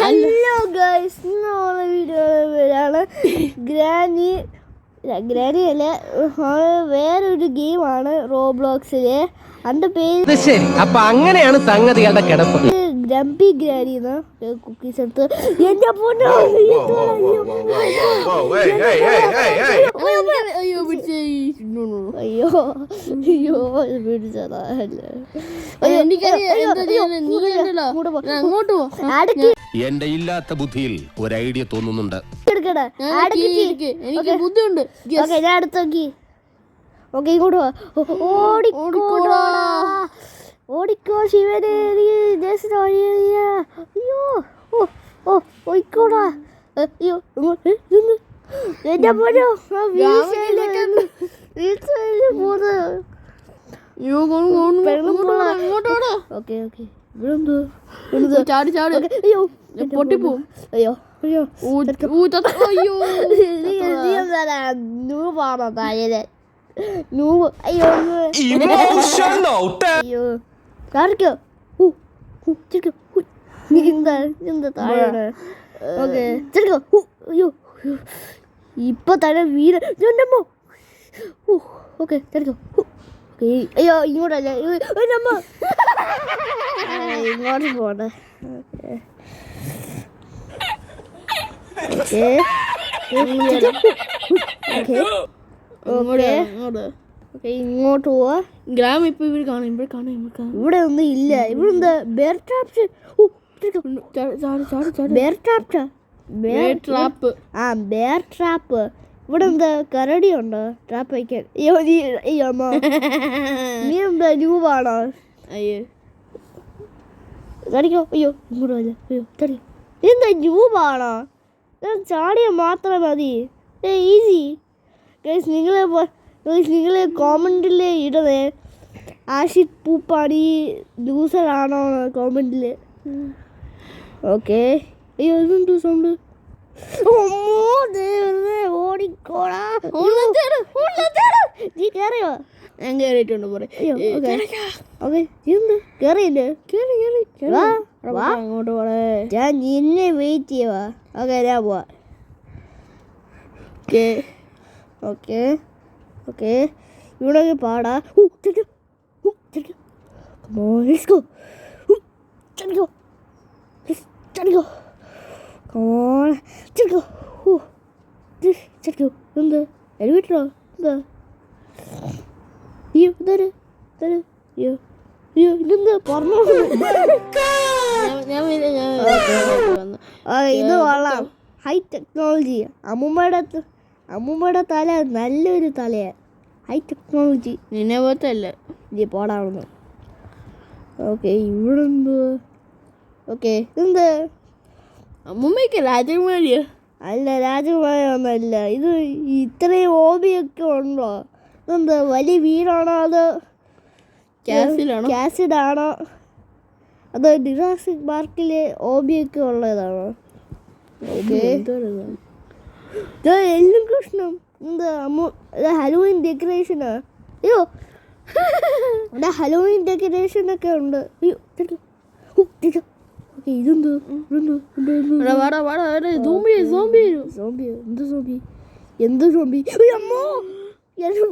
Hello guys, ഇന്നോളെ വീഡിയോയിലാണ് granny അല്ല, വേറൊരു ഗെയിമാണ് റോബ്ലോക്സിലെ. അതിന്റെ പേര് ശരി. അപ്പൊ അങ്ങനെയാണ് സംഗതികളുടെ കിടപ്പ്. ഗ്രംപി ഗ്രാനി കുക്കീസ് എടുത്ത് എന്റെ പൊന്നോ അയ്യോ പിടിച്ചതാ. എന്റെ ഇല്ലാത്ത ബുദ്ധിയിൽ ഒരു ഐഡിയ തോന്നുന്നുണ്ട്. എനിക്ക് ബുദ്ധിയുണ്ട്. ഞാൻ അടുത്ത് നോക്കി. ഓക്കെ, ഇങ്ങോട്ട് ഓടിക്കോ ശിവനെ. അയ്യോ ഓയിക്കോടാ. അയ്യോ എന്റെ പോരോ പൊട്ടിപ്പോവും. അയ്യോ അയ്യോ നൂവാണോ താഴെ നൂവ്. അയ്യോ അയ്യോ കാണിക്കോ എന്താ താഴെ. ഓക്കെ ചെറുക്കോ. അയ്യോ ഇപ്പൊ തന്നെ വീട്. ഓക്കെ ചെറുക്കോ. അയ്യോ ഇങ്ങോട്ടല്ലേ, ഇങ്ങോട്ട് പോണേ. ഇങ്ങോട്ട് പോവാ. ഗ്രാമം ഇപ്പൊ ഇവിടെ ഒന്നും ഇല്ല. ഇവിടെ എന്താ ബെയർ ട്രാപ്സ്. Bear trap. ഇവിടെ എന്താ കരടി ഉണ്ടോ ട്രാപ്പ് വയ്ക്കാൻ? അയ്യോ അമ്മ, നീ എന്താ ന്യൂവാണോ? അയ്യോ തടിക്കോ. അയ്യോ ഇങ്ങോട്ട് വല്ല. അയ്യോ തടിക്കോ. എന്താ ന്യൂവാണോ? ചാടിയ മാത്രം മതി. Easy guys. നിങ്ങൾ കോമൻറ്റിൽ ഇടണേ ആഷിക് പൂപ്പാടി ലൂസറാണോ കോമൻറ്റിൽ. ഓക്കെ. അയ്യോ ഇതെന്തു സൗണ്ട്? ഓടിക്കോടാ. നീ കയറിയോ? ഞാൻ കയറിയിട്ടുണ്ട്. കേറിയില്ലേ? അങ്ങോട്ട് പോണേ. ഞാൻ നിന്നെ വെയിറ്റ് ചെയ്യുവാ. ഓക്കെ ഞാൻ പോവാ. ഓക്കെ ഓക്കെ ഇവിടെ പാടാ. എന്ത് എന്നെ വീട്ടിലോ? എന്താ അയ്യോ അയ്യോ അയ്യോ ഇതെന്താ പറഞ്ഞു? ഇത് കൊള്ളാം. High technology. അമ്മൂമ്മയുടെ തല നല്ലൊരു തലയാ. High technology. നിന്നെ പോലത്തെ അല്ല. ഇനി പോടാവുന്നു. ഓക്കെ ഇവിടെ എന്തോ. ഓക്കെ എന്ത് അമ്മൂമ്മയ്ക്ക് രാജകുമാരിയോ? അല്ല, രാജകുമാരി ഒന്നല്ല. ഇത് ഇത്രയും ഓബിയൊക്കെ ഉണ്ടോ? ഇതെന്താ വലിയ വീടാണോ അതോ കാസിഡാണോ അതോ ജുറാസിക് പാർക്കിലെ ഓബിയൊക്കെ ഉള്ളതാണോ? ഓക്കെ എല്ലാം കൃഷ്ണം. എന്താ ഹലോവിൻ ഡെക്കറേഷനാ? അയ്യോ ഇവിടെ ഹലോവിൻ ഡെക്കറേഷനൊക്കെ ഉണ്ട്. അയ്യോ ഇതെന്തോ എന്ത് സോംബി? അമ്മോ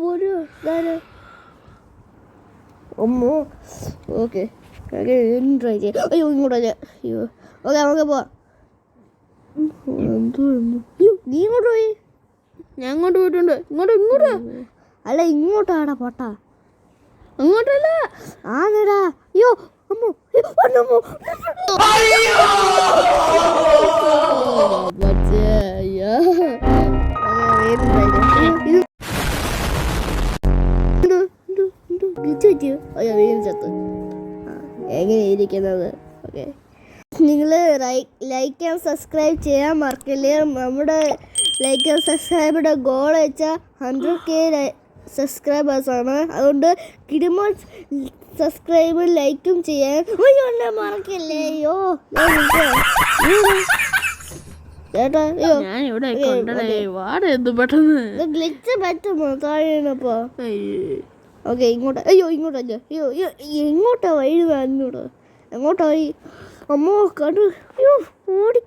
പോരോ അമ്മോ. ഓക്കെ ട്രൈ ചെയ്യാം. അയ്യോ ഇങ്ങോട്ടല്ലേ. അയ്യോ ഓക്കെ നമുക്ക് പോവാം. നീ ഇങ്ങോട്ട് പോയി. ഞാൻ അങ്ങോട്ട് പോയിട്ടുണ്ട്. ഇങ്ങോട്ട് അല്ല ഇങ്ങോട്ടാടാ പൊട്ടാ. അങ്ങോട്ടല്ല. ആടാ. അയ്യോ അമ്മോ എങ്ങനെ ഇരിക്കുന്നത്? ഓക്കെ നിങ്ങൾ ലൈക്ക് ആൻഡ് സബ്സ്ക്രൈബ് ചെയ്യാൻ മറക്കില്ലേ. നമ്മുടെ ലൈക്ക് ആൻഡ് സബ്സ്ക്രൈബിയുടെ ഗോൾ വെച്ചാൽ 100K സബ്സ്ക്രൈബേഴ്സാണ്. അതുകൊണ്ട് കിടുമ്പോൾ സബ്സ്ക്രൈബും ലൈക്കും ചെയ്യാൻ മറക്കല്ലേ. അയ്യോ ചേട്ടാ. ഗ്ലിച്ച് പറ്റുമോ താഴെപ്പോ? ഓക്കെ ഇങ്ങോട്ട്. അയ്യോ ഇങ്ങോട്ടല്ലോ. അയ്യോ എങ്ങോട്ടാ വഴി? എന്നോട് എങ്ങോട്ടാ വഴി? അമ്മോ കണ്ടു. അയ്യോ ഓടി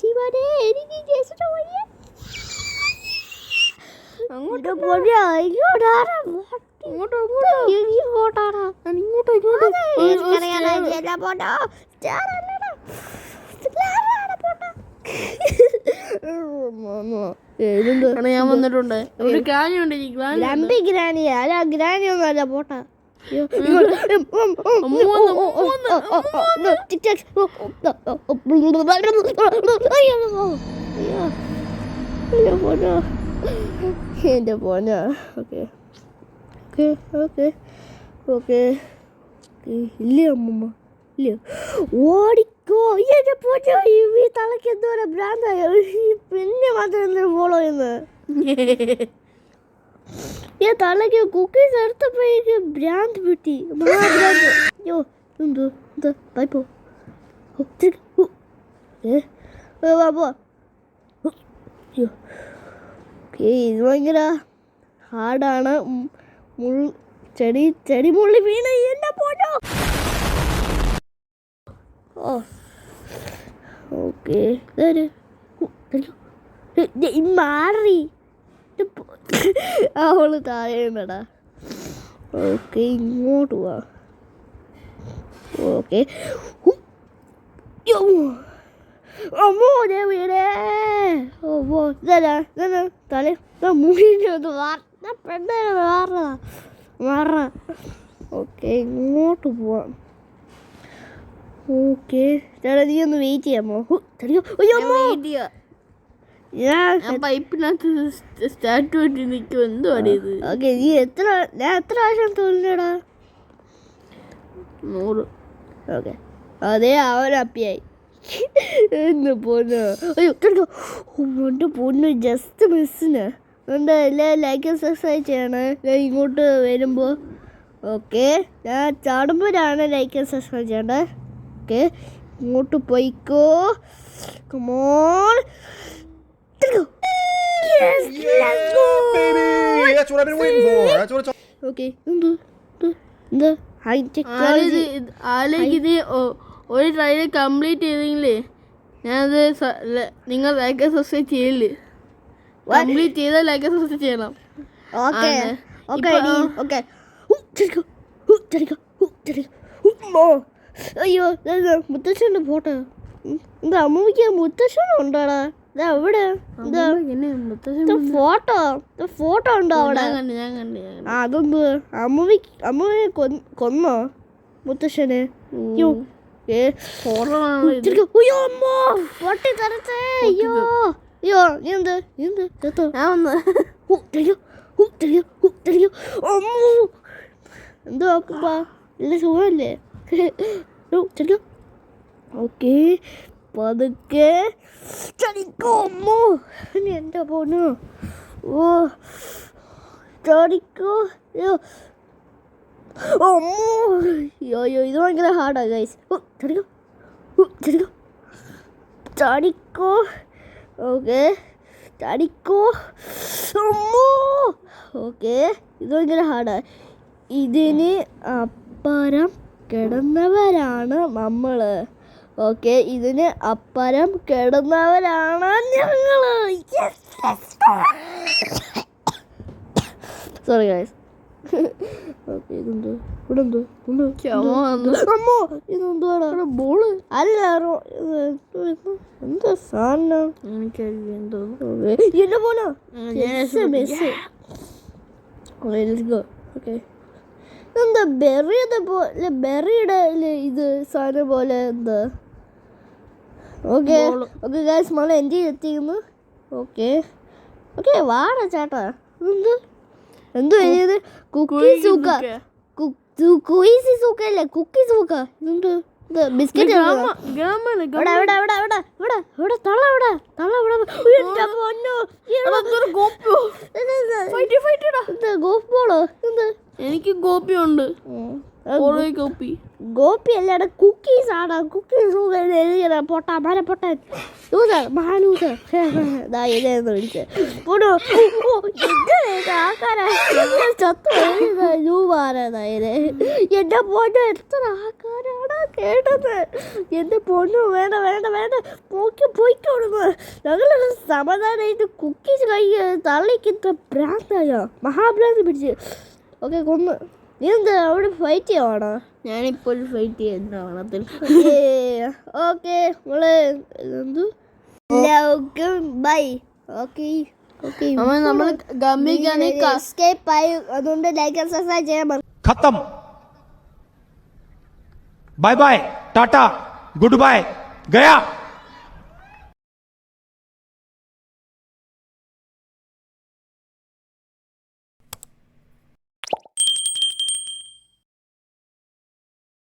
ശിവനെ എനിക്ക് ജസ്റ്റ് വയ്യ. അങ്ങോട്ട് എന്റെ പൊന്നോ, ഇങ്ങോട്ടാണ്. ഇങ്ങോട്ടോ ഇങ്ങോട്ടോ ഇങ്ങോട്ടാണ്. ഇങ്ങോട്ടോ ഇങ്ങോട്ടോ എന്റെ പൊന്നോ, സ്റ്റാറല്ലടാ. സ്റ്റാറാണ് പൊന്നോ. ഇതെന്ത്? എടാ, ഞാൻ വന്നിട്ടുണ്ട്. ഒരു ഗ്രാനിയുണ്ട് ഈ ഗ്രാനി ഗ്രമ്പി ഗ്രാനി അല്ല, ഗ്രാനി ഒന്നുമല്ല പോട്ടാ. എന്റെ പോന. ഓക്കെ ഓക്കെ ഓക്കെ ഓക്കെ ഇല്ല അമ്മമ്മ ഇല്ല. ഓടിക്കോ. എന്റെ പോറ്റോ, ഈ തലയ്ക്ക് എന്തോരം ഭ്രാന്തായോ. പിന്നെ മാത്രം എന്തിനു ഫോളോ ചെയ്യുന്നത്? ഈ തലയ്ക്ക് കുക്കീസ് എടുത്തപ്പോഴേക്ക് ഭ്രാന്ത് പിട്ടി. മഹാഭ്രാന്ത്. അയ്യോ എന്തോ എന്താ പൈപ്പോ. ബാബോ. അയ്യോ ഓക്കെ, ഇത് ഭയങ്കര ഹാർഡാണ്. ചെടി മുള്ളി വീണ എന്നെ പോട്ടോ. ഓ ഓക്കെ മാറി. അവള് താഴെടാ. ഓക്കെ, ഇങ്ങോട്ട് പോവാ. ഓക്കെ അമ്മോ ഞാൻ വീടേ. ഓ ഇതാ തല മുടിൻ്റെ ഒന്ന് പെണ്ണ മാറ. ഓക്കെ, ഇങ്ങോട്ട് പോവാം. ഓക്കെ ചേട്ടാ, നീ ഒന്ന് വെയിറ്റ് ചെയ്യാമോ? ഞാൻ പൈപ്പിനകത്ത് സ്റ്റാർട്ട് ആയിട്ട് നിൽക്കും. എന്തുവാണ് ഇത്? ഓക്കെ, നീ ഞാൻ എത്ര പ്രാവശ്യം തോന്നില്ലടാ? 100. ഓക്കെ, അതേ അവൻ അപ്പിയായി. എന്ന് പോന്നു. അയ്യോ എൻ്റെ പൊന്ന്, ജസ്റ്റ് മിസ്സിന്. അതുകൊണ്ട് എല്ലാം ലൈക്ക് സബ്സ്ക്രൈബ് ചെയ്യണേ ഇങ്ങോട്ട് വരുമ്പോൾ. ഓക്കെ, ഞാൻ ചാടുമ്പോഴാണ് ലൈക്ക് സബ്സ്ക്രൈബ് ചെയ്യേണ്ടത്. ഓക്കെ, ഇങ്ങോട്ട് പോയിക്കോ. Come on. That's what I've been waiting for. That's what it's all. Okay, എന്ത് ആലോചിക്കുന്നത് ഒരു ട്രയൽ കംപ്ലീറ്റ് ചെയ്തെങ്കിലേ ഞാനത് നിങ്ങൾ ലൈക്ക് സബ്സ്ക്രൈബ് ചെയ്യില്ലേ? കംപ്ലീറ്റ് ചെയ്താൽ ലൈക്ക് സബ്സ്ക്രൈബ് ചെയ്യണം. Okay okay okay. അയ്യോ മുത്തശ്ശൻ്റെ ഫോട്ടോ. എന്താ അമ്മൂക്ക് മുത്തശ്ശനും ഉണ്ടാടാ? ഇതാ അവിടെ ഫോട്ടോ ഉണ്ടോ അവിടെ? ഞാൻ കണ്ടു. അതൊന്ന് അമ്മയെ കൊന്നോ മുത്തശ്ശനെ? അയ്യോ അമ്മോ പൊട്ടി തരത്തേ. അയ്യോ നീ എന്ത് അമ്മോ എന്തോ നോക്കുമ്പോ ഇല്ല സുഖമല്ലേ? ഓക്കെ, പതുക്കെ ചടിക്കോ. അമ്മോ എൻ്റെ പോന്നു. ഓ ചടിക്കോ. അയ്യോ അമ്മോ അയ്യോ ഇത് ഭയങ്കര ഹാർഡാണ് ഗൈസ്. ചടിക്കോ. ഓക്കെ ചടിക്കോ. അമ്മോ ഓക്കെ, ഇത് ഭയങ്കര ഹാർഡാണ്. ഇതിന് അപ്പുറം കിടന്നവരാണ് നമ്മൾ. ഓക്കെ, ഇതിന് അപ്പുറം കിടന്നവരാണ് ഞങ്ങൾ. Sorry guys. ഓക്കെ, ഇതെന്തോ ഇവിടെ അമ്മോ ഇതെന്തുവാടാ? ബോള് അല്ല, എന്താ സാധനം? എന്നെ പോണോ? ഓക്കെ, എന്താ ബെറിയുടെ പോലെ, ബെറിയുടെ ഇത് സാധനം പോലെ എന്താ? ഓക്കെ ഓക്കെ ഗൈസ്, നമ്മൾ എൻ്റെ എത്തിക്കുന്നു. ഓക്കെ ഓക്കെ വാട ചേട്ടാ. എന്തോ എഴുതിയത്? കുക്കി സൂക്ക. കുയിസി സൂക്ക അല്ലേ? കുക്കി സൂക്ക. ഇതെന്തോ ബിസ്ക്കറ്റ്. എനിക്ക് കോപ്പി ഉണ്ട്. കോപ്പി ഗോപി അല്ലാതെ കുക്കീസ് ആണ്. കുക്കീസ് എഴുതിയത് പൊട്ടാ മര പൊട്ടാൻ ലൂസർ മഹാലൂസർ ഇതെന്ന് വിളിച്ചത് പൊടോ ആൾക്കാരെ ചത്തു ലൂവാരതായത്. എൻ്റെ പൊന്നു എത്ര ആൾക്കാരാണ് കേട്ടത്. എൻ്റെ പൊന്നു വേണ്ട വേണ്ട വേണ്ട പോക്കി പോയിക്കോടുന്നു. ഞങ്ങളൊരു സമാധാനമായിട്ട് കുക്കീസ് തള്ളിക്കിട്ട് ഭ്രാന്തായോ മഹാഭ്രാന്ത് പിടിച്ച്. ഓക്കെ കൊന്ന്. നീ എന്താ അവിടെ ഫൈറ്റ് ചെയ്യുവാണോ? ഞാനിപ്പോൾ ഫൈറ്റ് ചെയ്യുന്ന ഓണത്തിൽ. ഓക്കെ നമ്മള് എല്ലാവർക്കും ബൈ. ഓക്കെ ഓക്കെ നമ്മൾ ഗമ്മിക്കാണെങ്കിൽ എസ്കേപ്പ് ആയി. അതുകൊണ്ട് ലൈക്ക് ആൻഡ് സബ്സ്ക്രൈബ് ചെയ്യാൻ खत्म बाय बाय टाटा गुड बाय गया.